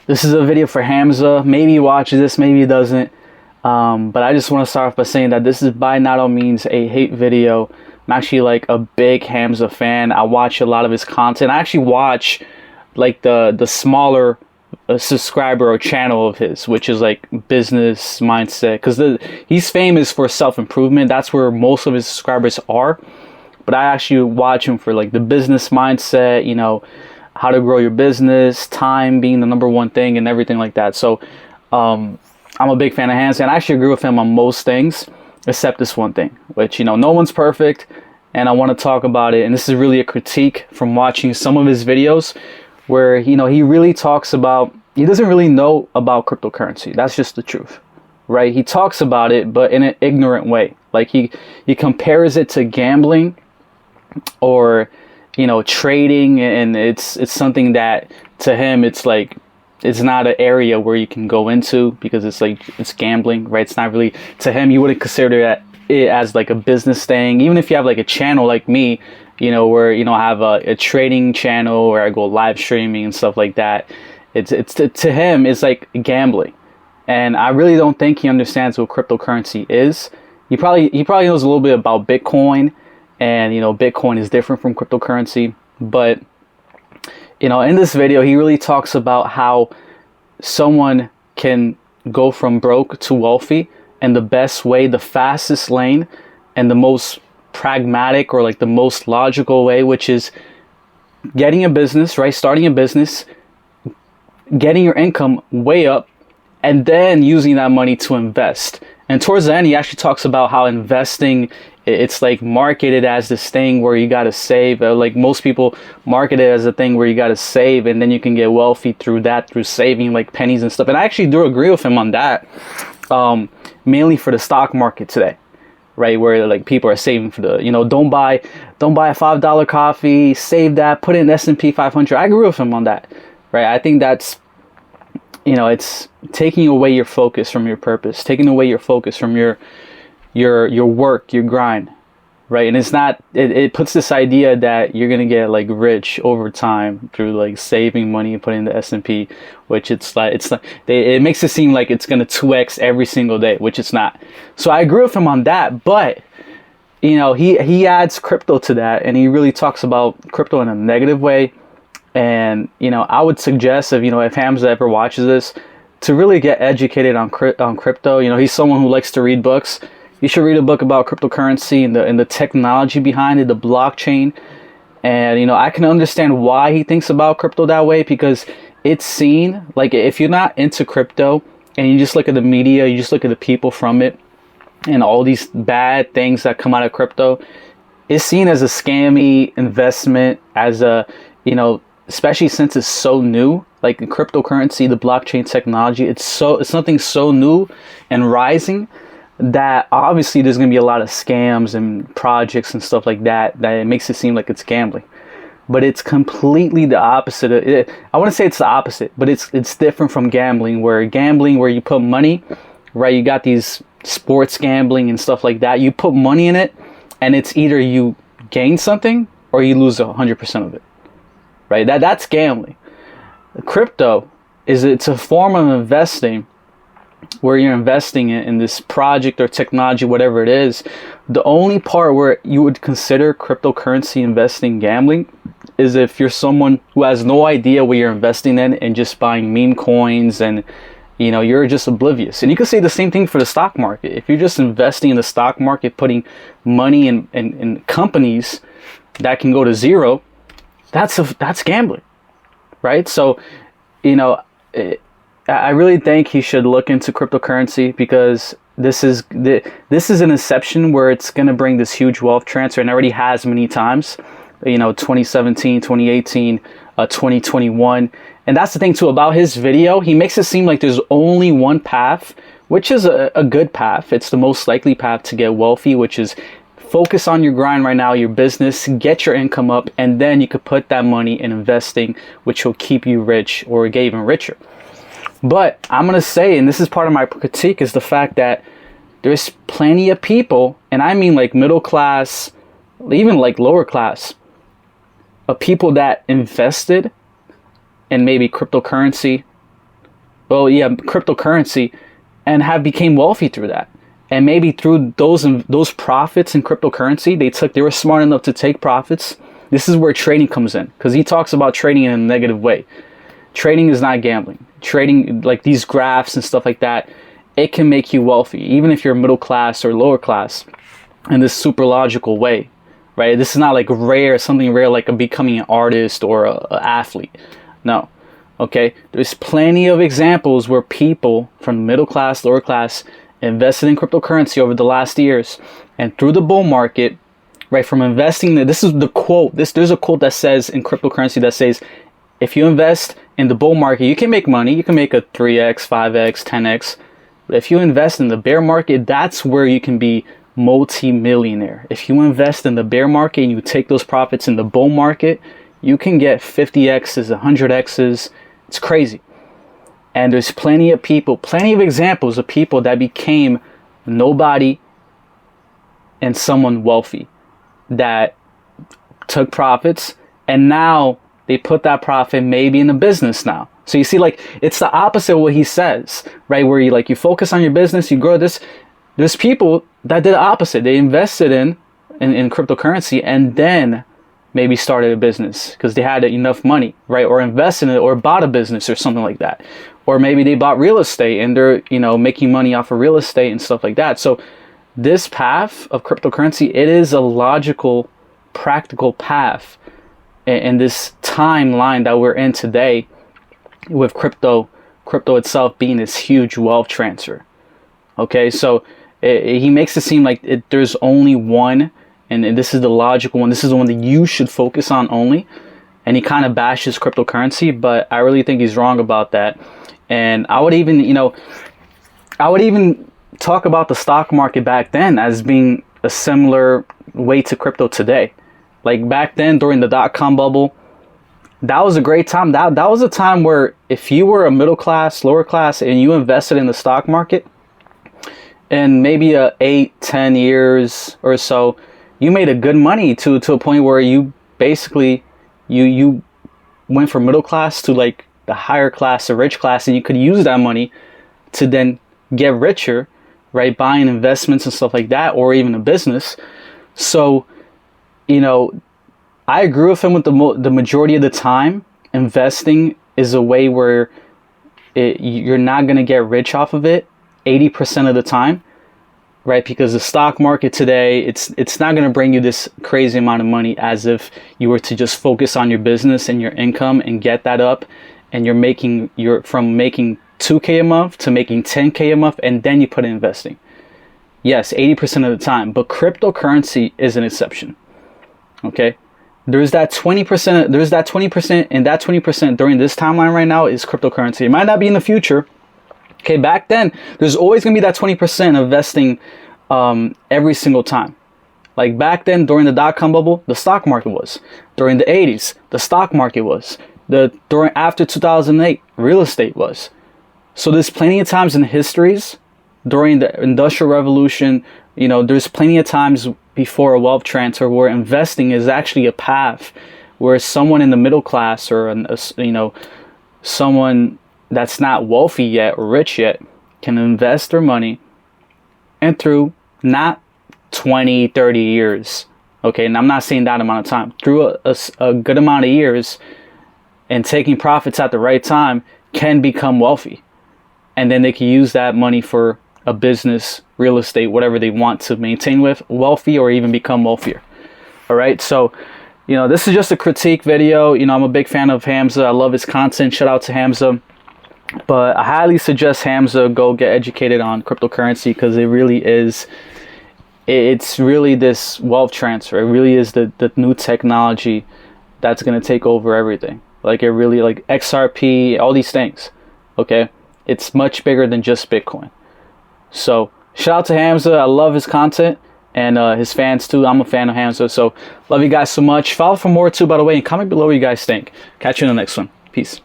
This is a video for Hamza. Maybe he watches this, maybe he doesn't. But I just want to start off by saying that this is by not all means a hate video. I'm actually like a big Hamza fan. I watch a lot of his content. I actually watch like the smaller subscriber or channel of his, which is like business mindset, because he's famous for self-improvement. That's where most of his subscribers are. But I actually watch him for like the business mindset, you know, how to grow your business, time being the number one thing, and everything like that. So I'm a big fan of Hamza, and I actually agree with him on most things except this one thing, which, you know, no one's perfect, and I want to talk about it. And this is really a critique from watching some of his videos where, you know, he really talks about, he doesn't really know about cryptocurrency. That's just the truth, right? He talks about it, but in an ignorant way. Like he compares it to gambling or, you know, trading, and it's something that to him it's like, it's not an area where you can go into because it's like, it's gambling, right? It's not really, to him, you wouldn't consider it as like a business thing. Even if you have like a channel like me, you know, where, you know, I have a trading channel where I go live streaming and stuff like that. It's to him, it's like gambling. And I really don't think he understands what cryptocurrency is. He probably knows a little bit about Bitcoin, and, you know, Bitcoin is different from cryptocurrency. But, you know, in this video, he really talks about how someone can go from broke to wealthy, and the best way, the fastest lane, and the most pragmatic, or like the most logical way, which is getting a business, right? Starting a business, getting your income way up, and then using that money to invest. And towards the end, he actually talks about how investing, it's like marketed as this thing where you got to save. Like most people market it as a thing where you got to save, and then you can get wealthy through that, through saving like pennies and stuff. And I actually do agree with him on that, mainly for the stock market today, right? Where like people are saving for the, you know, don't buy a $5 coffee, save that, put it in S&P 500. I agree with him on that, right? I think that's, you know, it's taking away your focus from your purpose, taking away your focus from your work, your grind, right? And it's not, it puts this idea that you're gonna get like rich over time through like saving money and putting in the S&P, which it makes it seem like it's gonna 2x every single day, which it's not. So I agree with him on that, but, you know, he adds crypto to that, and he really talks about crypto in a negative way. And, you know, I would suggest, if, you know, if Hamza ever watches this, to really get educated on crypto. You know, he's someone who likes to read books. You should read a book about cryptocurrency and the technology behind it, the blockchain. And, you know, I can understand why he thinks about crypto that way, because it's seen, like, if you're not into crypto and you just look at the media, you just look at the people from it and all these bad things that come out of crypto, it's seen as a scammy investment, as a, you know, especially since it's so new, like the cryptocurrency, the blockchain technology, it's something so new and rising, that obviously there's going to be a lot of scams and projects and stuff like that it makes it seem like it's gambling. But it's completely the opposite of it. I wouldn't say it's the opposite, but it's different from gambling, where you put money, right? You got these sports gambling and stuff like that. You put money in it, and it's either you gain something or you lose 100% of it, right? That's gambling. Crypto it's a form of investing, where you're investing in this project or technology, whatever it is. The only part where you would consider cryptocurrency investing gambling is if you're someone who has no idea what you're investing in and just buying meme coins, and, you know, you're just oblivious. And you can say the same thing for the stock market. If you're just investing in the stock market, putting money in companies that can go to zero, that's gambling, right? So, you know, I really think he should look into cryptocurrency, because this is an inception where it's going to bring this huge wealth transfer, and already has many times, you know, 2017, 2018, 2021. And that's the thing too about his video. He makes it seem like there's only one path, which is a good path. It's the most likely path to get wealthy, which is focus on your grind right now, your business, get your income up, and then you could put that money in investing, which will keep you rich or get even richer. But I'm going to say, and this is part of my critique, is the fact that there's plenty of people, and I mean like middle class, even like lower class, of people that invested in maybe cryptocurrency well, yeah, cryptocurrency, and have became wealthy through that. And maybe through those profits in cryptocurrency, they were smart enough to take profits. This is where trading comes in, because he talks about trading in a negative way. Trading is not gambling. Trading, like these graphs and stuff like that, it can make you wealthy, even if you're middle class or lower class, in this super logical way, right? This is not like something rare like becoming an artist or an athlete. No. Okay, there's plenty of examples where people from middle class, lower class invested in cryptocurrency over the last years, and through the bull market, right, from investing, this is the quote, there's a quote that says in cryptocurrency that says, if you invest in the bull market, you can make money, you can make a 3x, 5x, 10x, but if you invest in the bear market, that's where you can be multi-millionaire. If you invest in the bear market and you take those profits in the bull market, you can get 50x's, 100x's. It's crazy. And there's plenty of people, plenty of examples of people that became nobody and someone wealthy that took profits, and now they put that profit maybe in a business now. So you see, like, it's the opposite of what he says, right? Where you focus on your business, you grow this. There's people that did the opposite. They invested in cryptocurrency and then maybe started a business because they had enough money, right? Or invested in it, or bought a business or something like that. Or maybe they bought real estate and they're, making money off of real estate and stuff like that. So this path of cryptocurrency, it is a logical, practical path in this timeline that we're in today, with crypto itself being this huge wealth transfer. Okay, so he makes it seem like there's only one, and this is the logical one. This is the one that you should focus on only. And he kind of bashes cryptocurrency, but I really think he's wrong about that. And I would even, talk about the stock market back then as being a similar way to crypto today. Like back then, during the dot-com bubble, that was a great time. That was a time where if you were a middle class, lower class, and you invested in the stock market, in maybe 8-10 years or so, you made a good money to a point where you basically you went from middle class to like the higher class, the rich class, and you could use that money to then get richer, right? Buying investments and stuff like that, or even a business. So, I agree with him with the majority of the time. Investing is a way where you're not going to get rich off of it 80% of the time, right? Because the stock market today, it's not going to bring you this crazy amount of money as if you were to just focus on your business and your income and get that up, and you're from making 2K a month to making 10K a month, and then you put in investing. Yes, 80% of the time, but cryptocurrency is an exception. Okay? There's that 20%, and that 20% during this timeline right now is cryptocurrency. It might not be in the future. Okay, back then, there's always going to be that 20% investing every single time. Like back then, during the dot-com bubble, the stock market was. During the 80s, the stock market was. After 2008, real estate was. So there's plenty of times in histories, during the Industrial Revolution, there's plenty of times before a wealth transfer where investing is actually a path where someone in the middle class, or someone that's not wealthy yet or rich yet, can invest their money, and through not 20, 30 years, okay, and I'm not saying that amount of time, through a good amount of years and taking profits at the right time, can become wealthy. And then they can use that money for a business, real estate, whatever they want to maintain with, wealthy, or even become wealthier. All right, so this is just a critique video. I'm a big fan of Hamza. I love his content. Shout out to Hamza. But I highly suggest Hamza go get educated on cryptocurrency, because it's really this wealth transfer. It really is the new technology that's going to take over everything. Like it really, like XRP, all these things. Okay, it's much bigger than just Bitcoin. So shout out to Hamza. I love his content, and his fans too. I'm a fan of Hamza. So love you guys so much. Follow for more too, by the way, and comment below what you guys think. Catch you in the next one. Peace.